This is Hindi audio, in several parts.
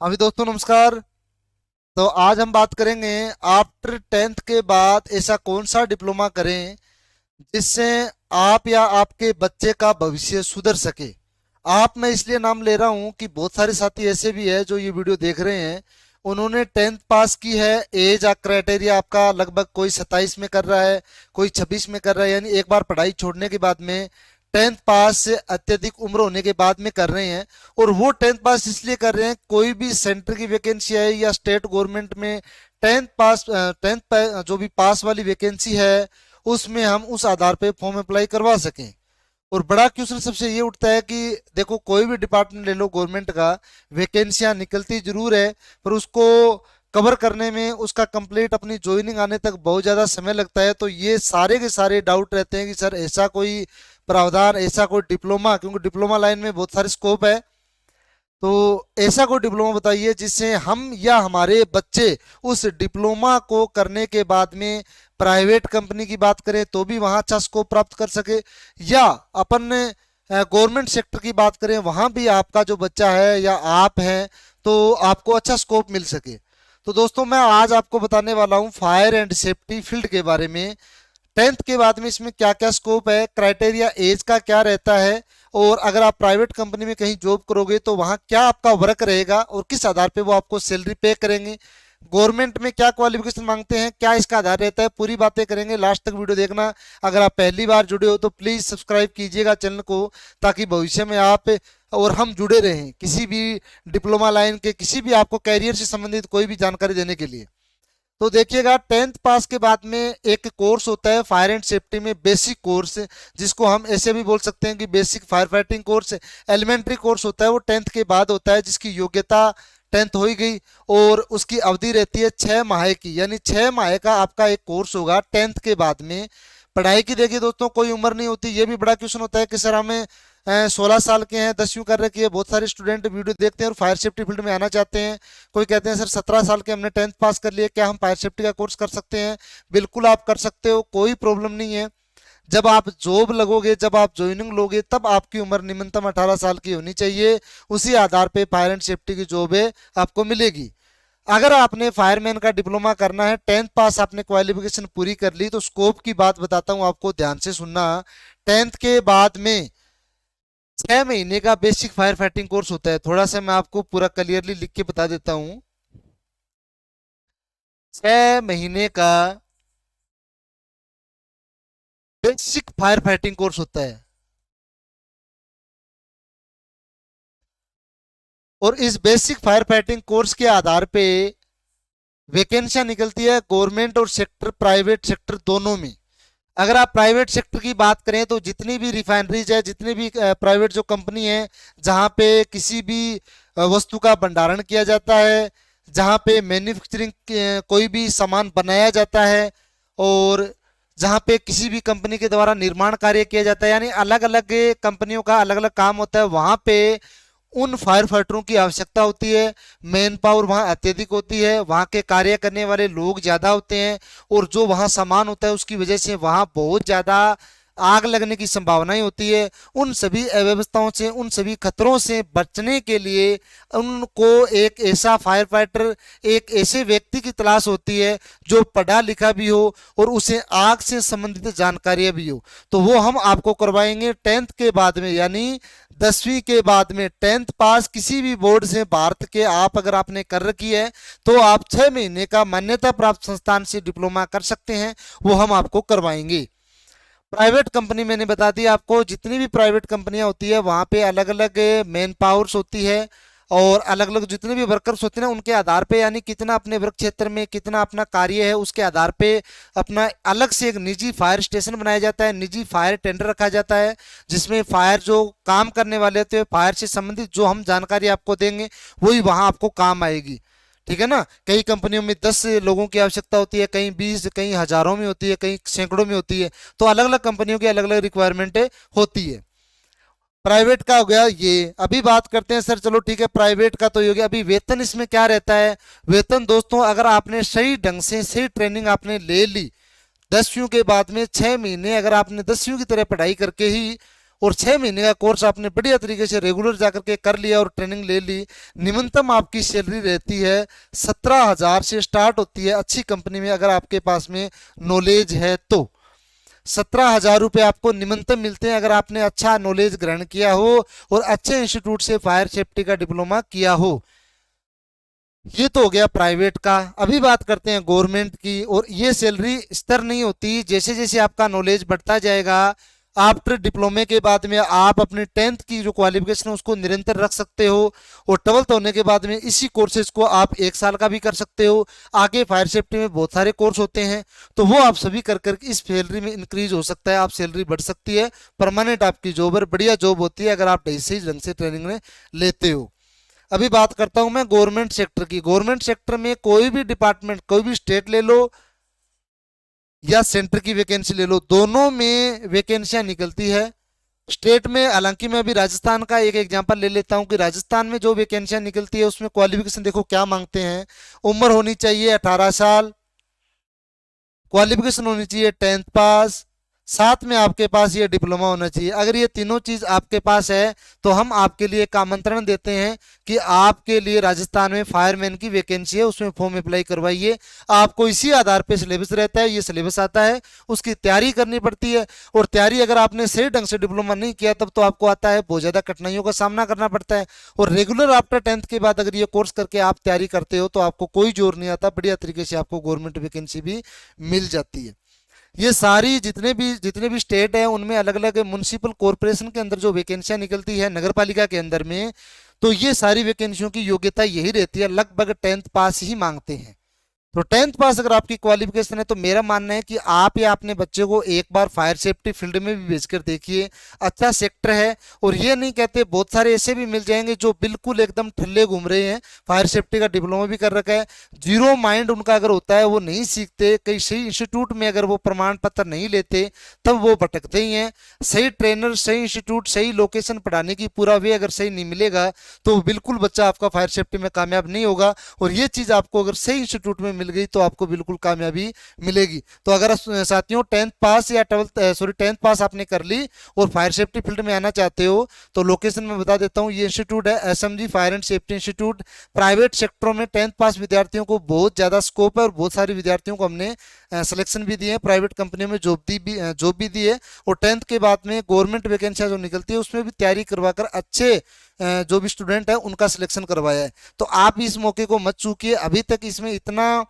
अभी दोस्तों नमस्कार। तो आज हम बात करेंगे आफ्टर 10th के बाद ऐसा कौन सा डिप्लोमा करें जिससे आप या आपके बच्चे का भविष्य सुधर सके। आप मैं इसलिए नाम ले रहा हूं कि बहुत सारे साथी ऐसे भी है जो ये वीडियो देख रहे हैं। उन्होंने 10th पास की है, एज क्राइटेरिया आपका लगभग कोई 27 में कर रहा है, कोई 26 में कर रहा है, यानी एक बार पढ़ाई छोड़ने के बाद में 10th पास से अत्यधिक उम्र होने के बाद में कर रहे हैं। और वो 10th पास इसलिए कर रहे हैं, कोई भी सेंटर की वैकेंसी है या स्टेट गवर्नमेंट में 10th पास 10th जो भी पास वाली वैकेंसी है उसमें हम उस आधार पे फॉर्म अप्लाई करवा सकें। और बड़ा क्वेश्चन सबसे ये उठता है कि देखो कोई भी डिपार्टमेंट ले लो गवर्नमेंट का, वैकेंसियां निकलती जरूर है पर उसको कवर करने में उसका कंप्लीट अपनी ज्वाइनिंग आने तक बहुत ज़्यादा समय लगता है। तो ये सारे के सारे डाउट रहते हैं कि सर ऐसा कोई प्रावधान, ऐसा कोई डिप्लोमा, क्योंकि डिप्लोमा लाइन में बहुत सारे स्कोप है, तो ऐसा कोई डिप्लोमा बताइए जिससे हम या हमारे बच्चे उस डिप्लोमा को करने के बाद में प्राइवेट कंपनी की बात करें तो भी वहां अच्छा स्कोप प्राप्त कर सके, या अपन गवर्नमेंट सेक्टर की बात करें वहां भी आपका जो बच्चा है या आप हैं तो आपको अच्छा स्कोप मिल सके। तो दोस्तों मैं आज आपको बताने वाला हूं फायर एंड सेफ्टी फील्ड के बारे में। 10th के बाद में इसमें क्या क्या स्कोप है, क्राइटेरिया एज का क्या रहता है, और अगर आप प्राइवेट कंपनी में कहीं जॉब करोगे तो वहां क्या आपका वर्क रहेगा और किस आधार पे वो आपको सैलरी पे करेंगे, गवर्नमेंट में क्या क्वालिफिकेशन मांगते हैं, क्या इसका आधार रहता है, पूरी बातें करेंगे। लास्ट तक वीडियो देखना। अगर आप पहली बार जुड़े हो तो प्लीज सब्सक्राइब कीजिएगा चैनल को, ताकि भविष्य में आप और हम जुड़े रहें किसी भी डिप्लोमा लाइन के, किसी भी आपको कैरियर से संबंधित कोई भी जानकारी देने के लिए। तो देखिएगा 10th पास के बाद में एक कोर्स होता है फायर एंड सेफ्टी में, बेसिक कोर्स, जिसको हम ऐसे भी बोल सकते हैं कि basic fire fighting course. Elementary course होता है वो 10th के बाद होता है, जिसकी योग्यता 10th हो ही गई और उसकी अवधि रहती है 6 माह की, यानी 6 माह का आपका एक कोर्स होगा 10th के बाद में। पढ़ाई की देखिए दोस्तों कोई उम्र नहीं होती। ये भी बड़ा क्वेश्चन होता है कि सर हमें 16 साल के हैं, 10वीं कर रखी है। बहुत सारे स्टूडेंट वीडियो देखते हैं और फायर सेफ्टी फील्ड में आना चाहते हैं। कोई कहते हैं सर 17 साल के हमने 10th पास कर लिया, क्या हम फायर सेफ्टी का कोर्स कर सकते हैं? बिल्कुल आप कर सकते हो, कोई प्रॉब्लम नहीं है। जब आप जॉब लगोगे, जब आप ज्वाइनिंग लोगे, तब आपकी उम्र न्यूनतम 18 साल की होनी चाहिए। उसी आधार पे फायर एंड सेफ्टी की जॉब है आपको मिलेगी। अगर आपने फायरमैन का डिप्लोमा करना है, 10th पास आपने क्वालिफिकेशन पूरी कर ली, तो स्कोप की बात बताता हूं आपको, ध्यान से सुनना। 10th के बाद में 6 महीने का बेसिक फायर फाइटिंग कोर्स होता है। थोड़ा सा मैं आपको पूरा क्लियरली लिख के बता देता हूं। 6 महीने का बेसिक फायर फाइटिंग कोर्स होता है, और इस बेसिक फायर फाइटिंग कोर्स के आधार पे वैकेंसियां निकलती है गवर्नमेंट और सेक्टर, प्राइवेट सेक्टर दोनों में। अगर आप प्राइवेट सेक्टर की बात करें तो जितनी भी रिफाइनरीज है, जितनी भी प्राइवेट जो कंपनी है जहां पे किसी भी वस्तु का भंडारण किया जाता है, जहां पे मैन्युफैक्चरिंग कोई भी सामान बनाया जाता है, और जहां पे किसी भी कंपनी के द्वारा निर्माण कार्य किया जाता है, यानी अलग अलग कंपनियों का अलग अलग काम होता है, वहां पे उन फायर फाइटरों की आवश्यकता होती है। मैन पावर वहाँ अत्यधिक होती है, वहाँ के कार्य करने वाले लोग ज़्यादा होते हैं, और जो वहाँ सामान होता है उसकी वजह से वहाँ बहुत ज़्यादा आग लगने की संभावनाएं होती है। उन सभी अव्यवस्थाओं से, उन सभी खतरों से बचने के लिए उनको एक ऐसा फायर फाइटर, एक ऐसे व्यक्ति की तलाश होती है जो पढ़ा लिखा भी हो और उसे आग से संबंधित जानकारियां भी हो। तो वो हम आपको करवाएंगे 10th के बाद में, यानी 10वीं के बाद में। 10th पास किसी भी बोर्ड से भारत के आप अगर आपने कर रखी है तो आप 6 महीने का मान्यता प्राप्त संस्थान से डिप्लोमा कर सकते हैं, वो हम आपको करवाएंगे। प्राइवेट कंपनी मैंने बता दी आपको, जितनी भी प्राइवेट कंपनियां होती है वहां पे अलग अलग मैन पावर्स होती है, और अलग अलग जितने भी वर्कर्स होते हैं ना उनके आधार पे, यानी कितना अपने वर्क क्षेत्र में कितना अपना कार्य है उसके आधार पे अपना अलग से एक निजी फायर स्टेशन बनाया जाता है, निजी फायर टेंडर रखा जाता है, जिसमें फायर जो काम करने वाले होते हैं, फायर से संबंधित जो हम जानकारी आपको देंगे वही वहां आपको काम आएगी। ठीक है ना। कई कंपनियों में 10 लोगों की आवश्यकता होती है, कहीं 20, कहीं हजारों में होती है, कहीं सैकड़ों में होती है। तो अलग अलग कंपनियों की अलग अलग रिक्वायरमेंट होती है। प्राइवेट का हो गया ये। अभी बात करते हैं सर, चलो ठीक है प्राइवेट का तो हो गया, अभी वेतन इसमें क्या रहता है। वेतन दोस्तों अगर आपने सही ढंग से सही ट्रेनिंग आपने ले ली 10वीं के बाद में, 6 महीने अगर आपने 10वीं की तरह पढ़ाई करके ही और 6 महीने का कोर्स आपने बढ़िया तरीके से रेगुलर जाकर के कर लिया और ट्रेनिंग ले ली, न्यूनतम आपकी सैलरी रहती है 17,000 से स्टार्ट होती है अच्छी कंपनी में, अगर आपके पास में नॉलेज है तो 17,000 रुपये आपको न्यूनतम मिलते हैं अगर आपने अच्छा नॉलेज ग्रहण किया हो और अच्छे इंस्टीट्यूट से फायर सेफ्टी का डिप्लोमा किया हो। ये तो हो गया प्राइवेट का। अभी बात करते हैं गवर्नमेंट की, और ये सैलरी स्तर नहीं होती, जैसे जैसे आपका नॉलेज बढ़ता जाएगा आफ्टर डिप्लोमे के बाद में आप अपने 10th की जो क्वालिफिकेशन है उसको निरंतर रख सकते हो, और 12th होने के बाद में इसी कोर्सेज को आप 1 साल का भी कर सकते हो। आगे फायर सेफ्टी में बहुत सारे कोर्स होते हैं, तो वो आप सभी कर कर इस सैलरी में इंक्रीज हो सकता है, आप सैलरी बढ़ सकती है, परमानेंट आपकी जॉब है, बढ़िया जॉब होती है अगर आप सही ढंग से ट्रेनिंग में लेते हो। अभी बात करता हूं मैं गवर्नमेंट सेक्टर की। गवर्नमेंट सेक्टर में कोई भी डिपार्टमेंट, कोई भी स्टेट ले लो या सेंटर की वैकेंसी ले लो, दोनों में वैकेंसियां निकलती है। स्टेट में, हालांकि मैं अभी राजस्थान का एक एग्जांपल ले लेता हूं कि राजस्थान में जो वैकेंसियां निकलती है उसमें क्वालिफिकेशन देखो क्या मांगते हैं। उम्र होनी चाहिए 18 साल, क्वालिफिकेशन होनी चाहिए 10th पास, साथ में आपके पास ये डिप्लोमा होना चाहिए। अगर ये तीनों चीज आपके पास है तो हम आपके लिए एक आमंत्रण देते हैं कि आपके लिए राजस्थान में फायरमैन की वैकेंसी है, उसमें फॉर्म अप्लाई करवाइए। आपको इसी आधार पे सिलेबस रहता है, ये सिलेबस आता है, उसकी तैयारी करनी पड़ती है, और तैयारी अगर आपने सही ढंग से डिप्लोमा नहीं किया तब तो आपको आता है बहुत ज्यादा कठिनाइयों का सामना करना पड़ता है। और रेगुलर आफ्टर 10th के बाद अगर ये कोर्स करके आप तैयारी करते हो तो आपको कोई जोर नहीं आता, बढ़िया तरीके से आपको गवर्नमेंट वैकेंसी भी मिल जाती है। ये सारी जितने भी स्टेट है उनमें अलग अलग म्युनिसिपल कॉरपोरेशन के अंदर जो वैकेंसियां निकलती है नगर पालिका के अंदर में, तो ये सारी वैकेंसियों की योग्यता यही रहती है, लगभग 10th पास ही मांगते हैं। तो 10th पास अगर आपकी क्वालिफिकेशन है तो मेरा मानना है कि आप या अपने बच्चे को एक बार फायर सेफ्टी फील्ड में भी भेजकर देखिए, अच्छा सेक्टर है। और ये नहीं कहते, बहुत सारे ऐसे भी मिल जाएंगे जो बिल्कुल एकदम ठल्ले घूम रहे हैं, फायर सेफ्टी का डिप्लोमा भी कर रखा है, जीरो माइंड उनका अगर होता है, वो नहीं सीखते, कहीं सही इंस्टीट्यूट में अगर वो प्रमाण पत्र नहीं लेते तब वो भटकते ही हैं। सही ट्रेनर, सही इंस्टीट्यूट, सही लोकेशन पढ़ाने की पूरा वे अगर सही नहीं मिलेगा तो बिल्कुल बच्चा आपका फायर सेफ्टी में कामयाब नहीं होगा। और ये चीज़ आपको अगर सही इंस्टीट्यूट में मिल गई तो आपको बिल्कुल कामयाबी मिलेगी। तो अगर साथियों 10th पास या 10th पास आपने कर ली और फायर सेफ्टी फील्ड में आना चाहते हो तो लोकेशन में बता देता हूँ, ये इंस्टीट्यूट है SMG fire and safety institute. Private सेक्टरों में 10th पास विद्यार्थियों को बहुत ज़्यादा स्कोप है और बहुत सारे विद्यार्थियों को हमने सिलेक्शन भी दिए हैं, प्राइवेट कंपनियों में जॉब भी दी है। और 10th के बाद में गवर्नमेंट वैकेंसियां जो निकलती है उसमें भी तैयारी करवाकर अच्छे जो भी स्टूडेंट है उनका सिलेक्शन करवाया है। तो आप इस मौके को मत चूकिए। अभी तक इसमें इतना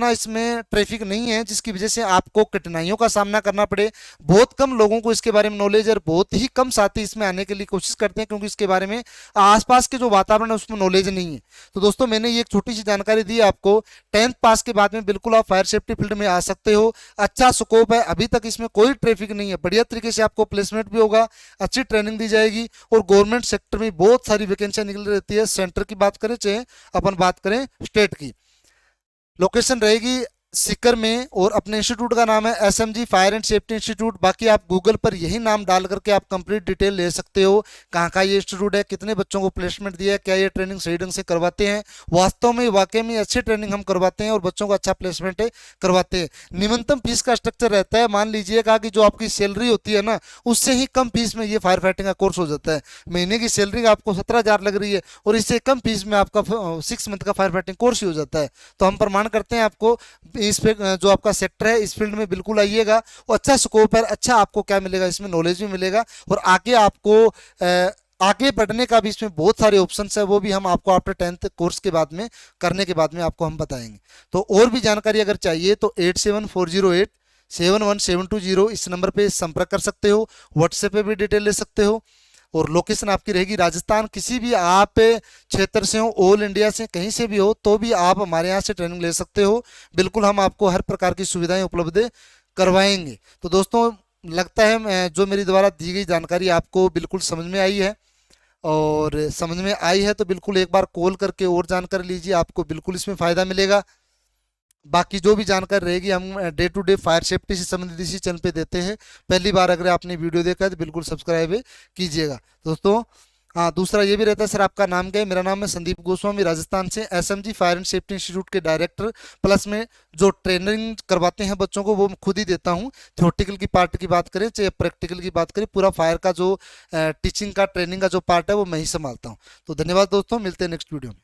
इसमें ट्रैफिक नहीं है जिसकी वजह से आपको कठिनाइयों का सामना करना पड़े। बहुत कम लोगों को इसके बारे में नॉलेज है और बहुत ही कम साथी इसमें आने के लिए कोशिश करते हैं क्योंकि इसके बारे में आसपास के जो वातावरण है उसमें नॉलेज नहीं है। तो दोस्तों मैंने ये एक छोटी सी जानकारी दी आपको। 10th पास के बाद में बिल्कुल आप फायर सेफ्टी फील्ड में आ सकते हो, अच्छा स्कोप है, अभी तक इसमें कोई ट्रैफिक नहीं है, बढ़िया तरीके से आपको प्लेसमेंट भी होगा, अच्छी ट्रेनिंग दी जाएगी और गवर्नमेंट सेक्टर में बहुत सारी वैकेंसियां निकल रहती है। सेंटर की बात करें चाहे अपन बात करें स्टेट की, लोकेशन रहेगी सीकर में और अपने इंस्टीट्यूट का नाम है SMG fire and safety institute. बाकी आप गूगल पर यही नाम डाल करके आप कंप्लीट डिटेल ले सकते हो, कहाँ का ये इंस्टीट्यूट है, कितने बच्चों को प्लेसमेंट दिया है, क्या ये ट्रेनिंग सही ढंग से करवाते हैं। वास्तव में वाकई में अच्छी ट्रेनिंग हम करवाते हैं और बच्चों को अच्छा प्लेसमेंट करवाते हैं। न्यूनतम फीस का स्ट्रक्चर रहता है, मान लीजिएगा कि जो आपकी सैलरी होती है ना उससे ही कम फीस में ये फायर फाइटिंग का कोर्स हो जाता है। महीने की सैलरी आपको 17,000 लग रही है और इससे कम फीस में आपका 6 मंथ का फायर फाइटिंग कोर्स ही हो जाता है। तो हम प्रमाण करते हैं आपको, इस पे जो आपका सेक्टर है इस फील्ड में बिल्कुल आइएगा और अच्छा स्कोप है, अच्छा आपको क्या मिलेगा इसमें नॉलेज भी मिलेगा और आगे आपको आगे बढ़ने का भी इसमें बहुत सारे ऑप्शंस है, वो भी हम आपको आफ्टर 10th कोर्स के बाद में करने के बाद में आपको हम बताएंगे। तो और भी जानकारी अगर चाहिए तो 8740871720 इस नंबर पे संपर्क कर सकते हो, व्हाट्सएप पे भी डिटेल ले सकते हो। और लोकेशन आपकी रहेगी राजस्थान, किसी भी आप क्षेत्र से हो, ऑल इंडिया से कहीं से भी हो तो भी आप हमारे यहाँ से ट्रेनिंग ले सकते हो। बिल्कुल हम आपको हर प्रकार की सुविधाएं उपलब्ध करवाएंगे। तो दोस्तों लगता है जो मेरी द्वारा दी गई जानकारी आपको बिल्कुल समझ में आई है, और समझ में आई है तो बिल्कुल एक बार कॉल करके और जानकारी लीजिए, आपको बिल्कुल इसमें फ़ायदा मिलेगा। बाकी जो भी जानकारी रहेगी हम day to day fire safety से संबंधित इसी चैनल पे देते हैं। पहली बार अगर आपने वीडियो देखा है तो बिल्कुल सब्सक्राइब कीजिएगा। दोस्तों हाँ, दूसरा ये भी रहता है सर आपका नाम क्या है? मेरा नाम है संदीप गोस्वामी, राजस्थान से, SMG fire and safety institute के डायरेक्टर, प्लस में जो ट्रेनिंग करवाते हैं बच्चों को वो मैं खुद ही देता हूँ। थ्योरेटिकल की पार्ट की बात करें चाहे प्रैक्टिकल की बात करें, पूरा फायर का जो टीचिंग का ट्रेनिंग का जो पार्ट है वो मैं ही संभालता हूँ। तो धन्यवाद दोस्तों, मिलते हैं नेक्स्ट वीडियो में।